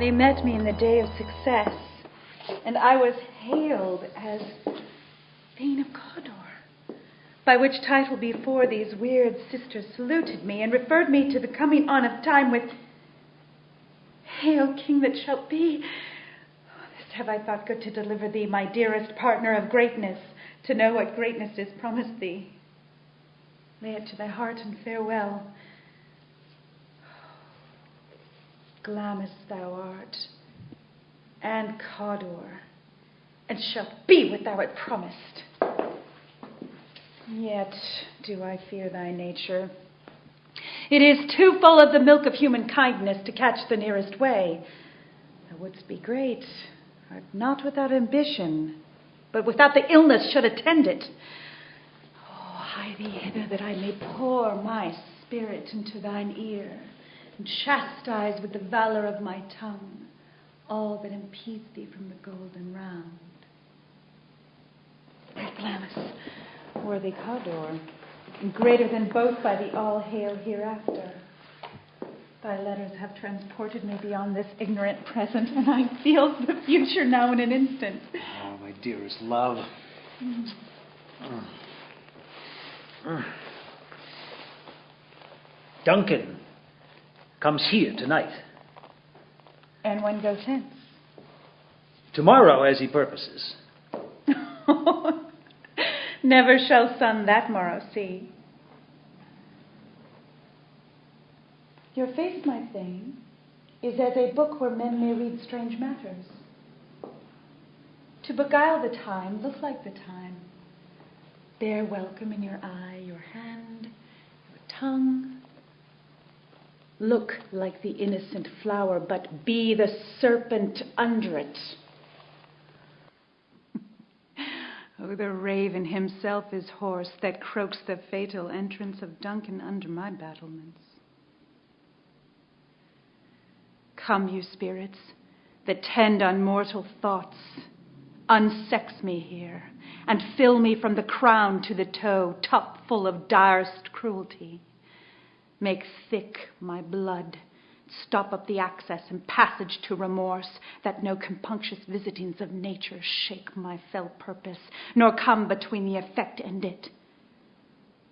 They met me in the day of success, and I was hailed as Thane of Cawdor, by which title before these weird sisters saluted me and referred me to the coming on of time with, "Hail, King that shalt be. This have I thought good to deliver thee, my dearest partner of greatness, to know what greatness is promised thee. Lay it to thy heart and farewell. Glamis thou art, and Cawdor, and shalt be what thou art promised. Yet do I fear thy nature. It is too full of the milk of human kindness to catch the nearest way. Thou wouldst be great, art not without ambition, but without the illness should attend it. Oh, hie thee hither that I may pour my spirit into thine ear, and chastise with the valor of my tongue all that impedes thee from the golden round. Great Glamis, worthy Cawdor, and greater than both by the all-hail hereafter. Thy letters have transported me beyond this ignorant present, and I feel the future now in an instant. Oh, my dearest love. Duncan comes here tonight. And when goes hence? Tomorrow, as he purposes. Never shall sun that morrow see. Your face, my Thane, is as a book where men may read strange matters. To beguile the time, look like the time. Bear welcome in your eye, your hand, your tongue. Look like the innocent flower, but be the serpent under it. Oh, the raven himself is hoarse that croaks the fatal entrance of Duncan under my battlements. Come, you spirits, that tend on mortal thoughts, unsex me here, and fill me from the crown to the toe, top full of direst cruelty. Make thick my blood, stop up the access and passage to remorse, that no compunctious visitings of nature shake my fell purpose, nor come between the effect and it.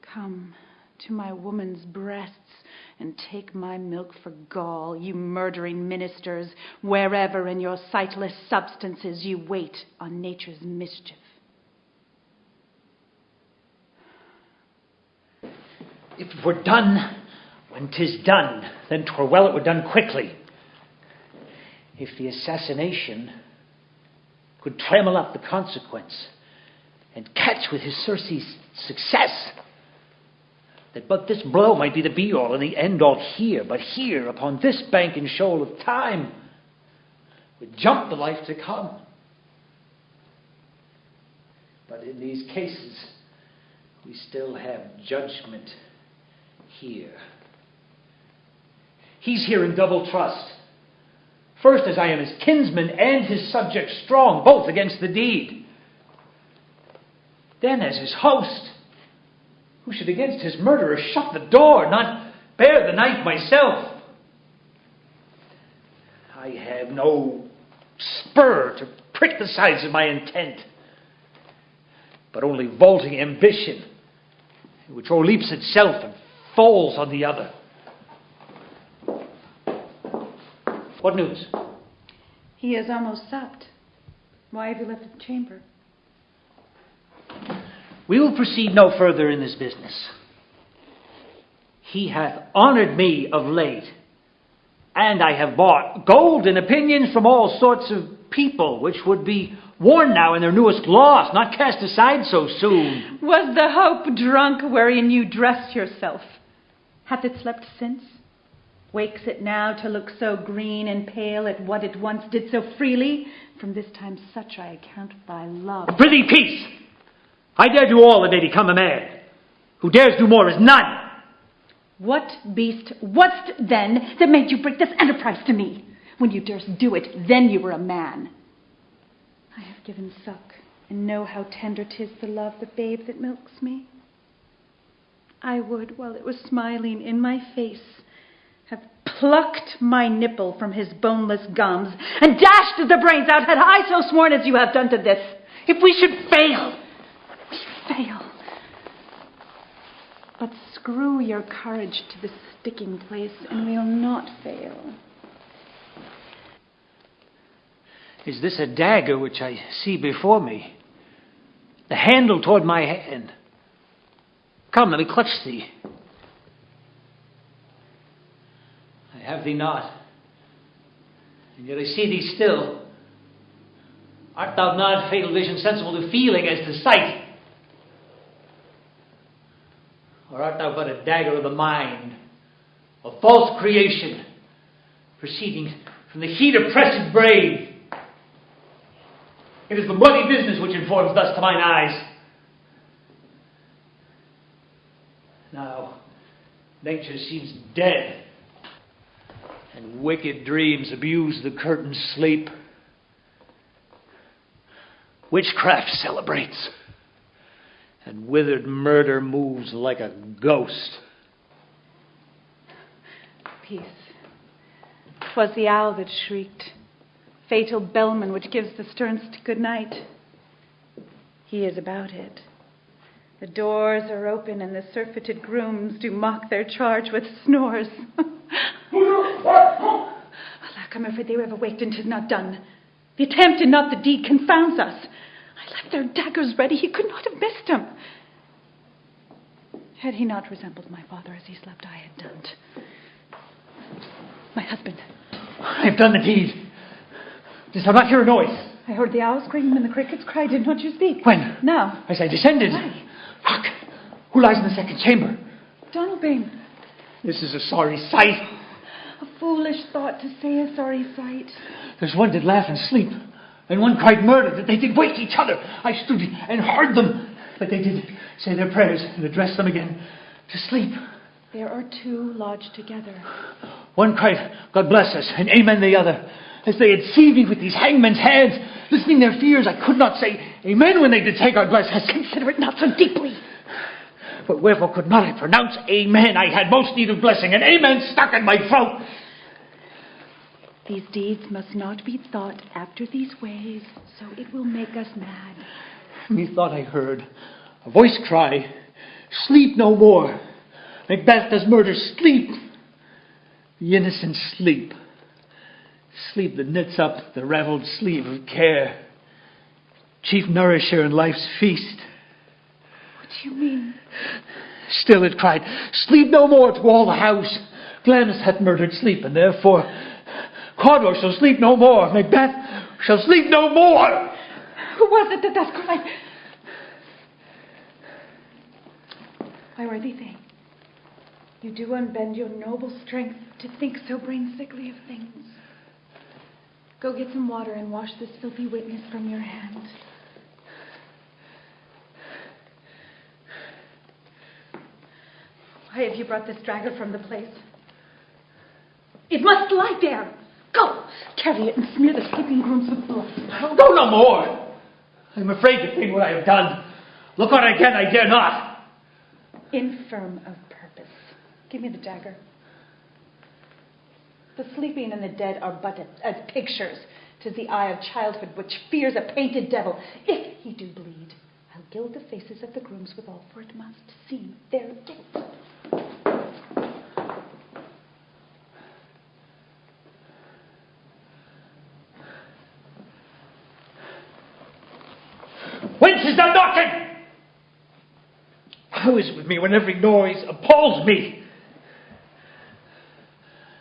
Come to my woman's breasts, and take my milk for gall, you murdering ministers, wherever in your sightless substances you wait on nature's mischief. If it were done when 'tis done, then 'twere well it were done quickly. If the assassination could trammel up the consequence and catch with his Circe's success, that but this blow might be the be-all and the end-all here, but here, upon this bank and shoal of time, would jump the life to come. But in these cases, we still have judgment here. He's here in double trust. First, as I am his kinsman and his subject strong, both against the deed. Then as his host, who should against his murderer shut the door, not bear the knife myself. I have no spur to prick the sides of my intent, but only vaulting ambition, which o'erleaps itself and falls on the other. What news? He is almost supped. Why have you left the chamber? We will proceed no further in this business. He hath honoured me of late, and I have bought gold and opinions from all sorts of people, which would be worn now in their newest gloss, not cast aside so soon. Was the hope drunk wherein you dress yourself? Hath it slept since? Wakes it now to look so green and pale at what it once did so freely? From this time such I account thy love. Prithee, peace! I dare do all that may become a man. Who dares do more is none. What beast wast then that made you break this enterprise to me? When you durst do it, then you were a man. I have given suck, and know how tender 'tis the love the babe that milks me. I would, while it was smiling in my face, have plucked my nipple from his boneless gums, and dashed the brains out, had I so sworn as you have done to this. If we should fail. We fail. But screw your courage to the sticking place, and we'll not fail. Is this a dagger which I see before me? The handle toward my hand. Come, let me clutch thee. I have thee not, and yet I see thee still. Art thou not, fatal vision, sensible to feeling as to sight? Or art thou but a dagger of the mind, a false creation, proceeding from the heat oppressed brain? It is the bloody business which informs thus to mine eyes. Now, nature seems dead, and wicked dreams abuse the curtained sleep. Witchcraft celebrates, and withered murder moves like a ghost. Peace. 'Twas the owl that shrieked, fatal bellman which gives the sternest good night. He is about it. The doors are open, and the surfeited grooms do mock their charge with snores. Alack, I'm afraid they have awaked, and 'tis not done. The attempt and not the deed confounds us. I left their daggers ready. He could not have missed them. Had he not resembled my father as he slept, I had done. My husband. I have done the deed. Didst thou not hear a noise? I heard the owl scream and the crickets cry. Did not you speak? When? Now. As I descended. Why? Hark! Who lies in the second chamber? Donalbain. This is a sorry sight. A foolish thought to say a sorry sight. There's one did laugh and sleep, and one cried murder, that they did wake each other. I stood and heard them, but they did say their prayers and address them again to sleep. There are two lodged together. One cried, God bless us, and amen the other. As they had seized me with these hangmen's hands, listening their fears, I could not say amen when they did say God bless us. Consider it not so deeply. But wherefore could not I pronounce amen? I had most need of blessing, and amen stuck in my throat. These deeds must not be thought after these ways, so it will make us mad. Methought I heard a voice cry, sleep no more. Macbeth does murder, sleep. The innocent sleep. Sleep that knits up the ravelled sleeve of care. Chief nourisher in life's feast. What do you mean? Still it cried, sleep no more to all the house. Glamis hath murdered sleep, and therefore Cawdor shall sleep no more. Macbeth shall sleep no more. Who was it that thus cried? My worthy thing, you do unbend your noble strength to think so brain-sickly of things. Go get some water and wash this filthy witness from your hand. Why have you brought this dragger from the place? It must lie there. Go, carry it and smear the sleeping grooms with blood. I'll go no more. I'm afraid to think what I have done. Look on again, I dare not. Infirm of purpose. Give me the dagger. The sleeping and the dead are but as pictures. 'Tis the eye of childhood which fears a painted devil. If he do bleed, I'll gild the faces of the grooms with all, for it must seem their guilt. Whence is thou knocking? How is it with me when every noise appalls me?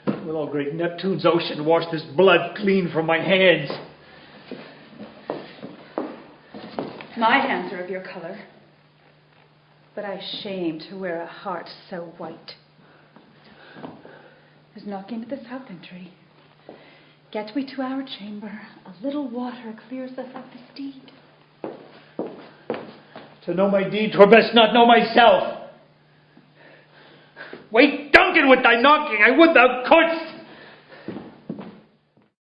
Will all great Neptune's ocean wash this blood clean from my hands? My hands are of your color, but I shame to wear a heart so white. There's knocking at the south entry. Get we to our chamber. A little water clears us of this deed. To know my deed, 'twere best not know myself. Wait, Duncan, with thy knocking, I would thou couldst.